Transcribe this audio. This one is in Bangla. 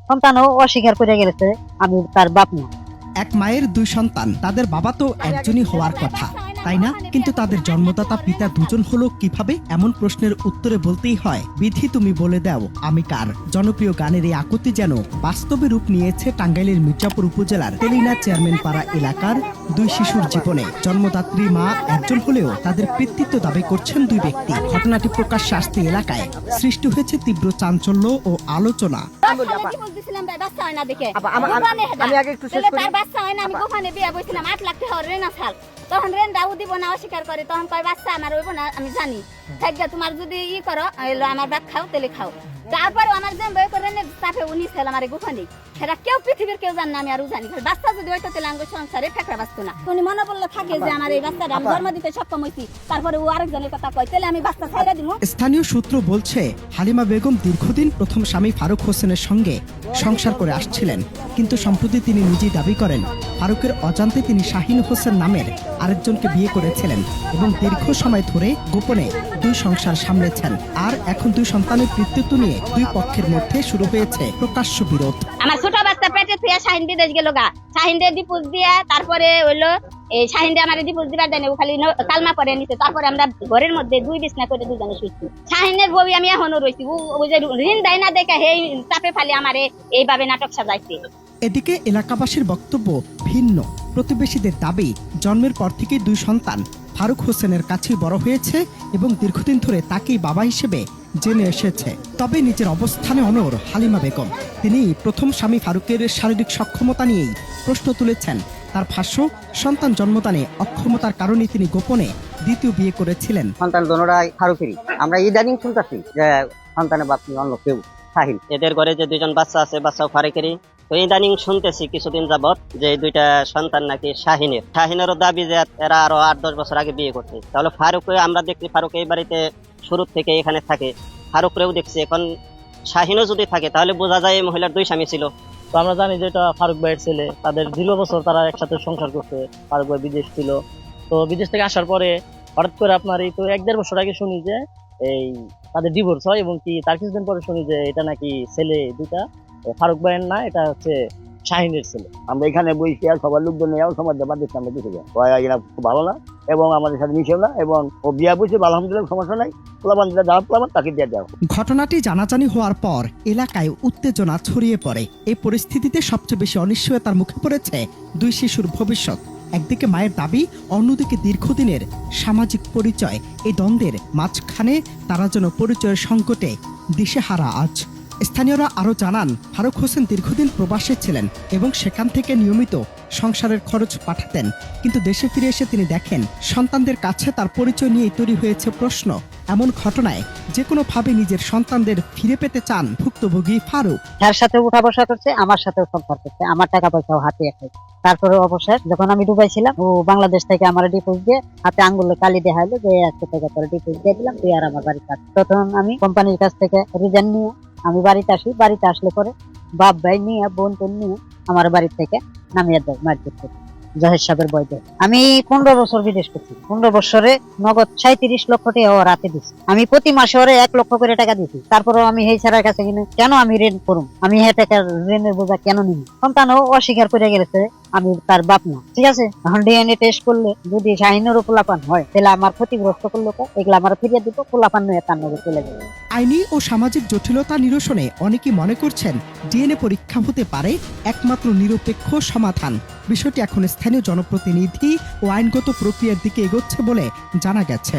সন্তানও অস্বীকার করে গেছে আমি তার বাপ না। এক মায়ের দুই সন্তান, তাদের বাবা তো একজনই হওয়ার কথা, তাই না? কিন্তু তাদের জন্মদাতা পিতা দুজন হলো কিভাবে? এমন প্রশ্নের উত্তরে বলতেই হয়, বিধি তুমি বলে দাও আমি কার। জনপ্রিয় গানের এই আকুতি যেন বাস্তবে রূপ নিয়েছে টাঙ্গাইলের মির্জাপুর উপজেলার তেলিনা চেয়ারম্যান পাড়া এলাকার দুই শিশুর জীবনে। জন্মদাত্রী মা একজন হলেও তাদের পিতৃত্ব দাবি করছেন দুই ব্যক্তি। ঘটনাটি প্রকাশ্যে আসতে এলাকায় সৃষ্টি হয়েছে তীব্র চাঞ্চল্য ও আলোচনা। তখন রেন্ডাও দিব না, অস্বীকার করে। তখন কয় বাচ্চা আমার হইব না, আমি জানি তোমার যদি ই করো আমার ভাত খাও তেলে খাও। তারপরে আমার যে বই করে চাপে উনি ছিল আমার গোখানি, সেটা কেউ পৃথিবীর কেউ জান না, আমি আরো জানি। বাচ্চা যদি হইতো তাহলে আঙ্গ সংসারে ঠেকরা বাঁচতো না। উনি মনে বললে থাকে যে আমার এই বাচ্চাটা আমি জন্ম দিতে সক্ষম হয়েছি, তারপরে ও আরেকজনের কথা কয়, তাহলে আমি বাচ্চা ছাইড়া দিব। স্থানীয় সূত্র বলছে, হালিমা বেগম দীর্ঘদিন প্রথম স্বামী ফারুক হোসেনের সঙ্গে সংসার করে আসছিলেন, কিন্তু সম্প্রতি তিনি নিজেই দাবি করেন ফারুকের অজান্তে তিনি শাহিন হোসেন নামের আরেকজনকে বিয়ে করেছিলেন এবং দীর্ঘ সময় ধরে গোপনে দুই সংসার সামলেছেন। আর এখন দুই সন্তানের পিতৃত্ব নিয়ে দুই পক্ষের মধ্যে শুরু হয়েছে প্রকাশ্য বিরোধ। আমার ছোট বাচ্চা পেটে থুয়া শাহিন বিদেশ গেল গা, শাহিন দিয়ে ডিপোজ দিয়া তারপরে হইলো এই শাহিন দিয়ে আমার ডিপোজ দিবার দেয় না, ও খালি কালমা করে নিছে। তারপরে আমরা ঘরের মধ্যে দুই বিছনা করে দুজনে শুইছি। শাহিনের বউ আমি এখনো রইছি, ও যে ঋণ দেয় না দেখে এই চাপে ফালি আমারে এইভাবে নাটক সাজাইছে। এদিকে এলাকাবাসীর বক্তব্য ভিন্ন। প্রতিবেশীদের দাবি, জন্মের পর থেকেই দুই সন্তান ফারুক হোসেনের কাছেই বড় হয়েছে এবং দীর্ঘদিন ধরে তাকেই বাবা হিসেবে জেনে এসেছে। তবে নিজের অবস্থানে অনড় হালিমা বেগম। তিনি প্রথম স্বামী ফারুকের শারীরিক সক্ষমতা নিয়েই প্রশ্ন তুলেছেন। তার ভাষ্য, সন্তান জন্মদানে অক্ষমতার কারণে তিনি গোপনে দ্বিতীয় বিয়ে করেছিলেন। সন্তান দোনোরাই ফারুকেরই। আমরা ইদানিং শুনতেছি যে সন্তানের বাপ অন্য কেউ শাহিন। এদের ঘরে যে দুইজন বাচ্চা আছে, বাচ্চাও ফারুকেরই। তো ইদানিং শুনতেছি কিছুদিন যাবত যে দুইটা সন্তান নাকি শাহিনের। শাহিনেরও দাবি যে এরা আরো 8-10 বছর আগে বিয়ে করছে। তাহলে ফারুক, আমরা দেখছি ফারুক এই বাড়িতে শুরু থেকে এখানে থাকে, ফারুকরেও দেখছি। এখন শাহিনও যদি থাকে তাহলে বোঝা যায় এই মহিলার দুই স্বামী ছিল। তো আমরা জানি যে এটা ফারুক ভাইয়ের ছেলে, তাদের দীর্ঘ বছর তারা একসাথে সংসার করছে। ফারুক ভাই বিদেশ ছিল, তো বিদেশ থেকে আসার পরে হঠাৎ করে আপনার এই তো 1-1.5 বছর আগে শুনি যে এই তাদের ডিভোর্স হয়, এবং কি তার কিছুদিন পরে শুনি যে এটা নাকি ছেলে দুইটা ফারুক ভাইয়ের না, এটা হচ্ছে শাহিনের ছেলে। আমরা এখানে বসে আর সবার লোকজন নেওয়া সমাজ দেবার দেখতে আমরা দেখে যাই, খুব ভালো না এবং আমাদের সাথে মিশেও না, এবং ও বিয়া বসে আলহামদুলিল্লাহ সমস্যা নাই, পোলাবান যেটা যাওয়া পোলাবান তাকে দিয়ে দেওয়া। ঘটনাটি জানাজানি হওয়ার পর এলাকায় উত্তেজনা ছড়িয়ে পড়ে। এই পরিস্থিতিতে সবচেয়ে বেশি অনিশ্চয়তার মুখে পড়েছে দুই শিশুর ভবিষ্যৎ। একদিকে মায়ের দাবি, অন্যদিকে দীর্ঘদিনের সামাজিক পরিচয়। এই দ্বন্দ্বের মাঝখানে তারা যেন পরিচয়ের সংকটে দিশেহারা আজ। স্থানীয়রা আরও জানান, ফারুক হোসেন দীর্ঘদিন প্রবাসে ছিলেন এবং সেখান থেকে নিয়মিত সংসারের খরচ পাঠাতেন, কিন্তু দেশে ফিরে এসে তিনি দেখেন সন্তানদের কাছে তার পরিচয় নিয়ে তৈরি হয়েছে প্রশ্ন। এমন ঘটনায় যে কোনোভাবে নিজের সন্তানদের ফিরে পেতে চান ভুক্তভোগী ফারুক। তার সাথে উঠা বসা করছে, আমার সাথেও সংসার করছে, আমার টাকা পয়সাও হাতিয়ে খাইছে। তারপরে অবসর যখন আমি দুবাই ছিলাম, ও বাংলাদেশ থেকে আমার ডিপোজিট দিয়ে হাতে আঙ্গুলে কালি দেখাইলো যে 100 টাকা করে ডিপোজিট দিয়ে দিলাম, তুই আর আমার বাড়ি থাক। তখন আমি কোম্পানির কাছ থেকে রিজাইন নিয়ে আমি বাড়িতে আসি। বাড়িতে আসলে পরে বাপ ভাই নিয়ে বোন টোন নিয়ে আমার বাড়ি থেকে নামিয়ে দেয় মার্কেট থেকে জহের সাহেবের বয়সে। আমি 15 বছর বিদেশ করছি। 15 বছরে নগদ 37 লক্ষ টাকা ও রাতে দিচ্ছি। আমি প্রতি মাসে ওরে 1 লক্ষ করে টাকা দিচ্ছি। তারপরে আমি এই ছাড়ার কাছে কিনে কেন আমি ঋণ করুম, আমি হ্যাঁ টাকার ঋণের বোঝা কেন নিব? সন্তানও অস্বীকার করে গেছে আমি তার বাপ না। ঠিক আছে, এখন ডিএনএ টেস্ট করলে যদি শাহিনেরও পোলাপান হয় তাহলে আমার ক্ষতিগ্রস্ত করলো, এগুলো আমার ফিরিয়ে দিব, পোলাপান নয় তার নজর চলে যাবে। আইনি ও সামাজিক জটিলতা নিরসনে অনেকেই মনে করছেন ডিএনএ পরীক্ষা হতে পারে একমাত্র নিরপেক্ষ সমাধান। বিষয়টি এখন স্থানীয় জনপ্রতিনিধি ও আইনগত প্রক্রিয়ার দিকে এগোচ্ছে বলে জানা গেছে।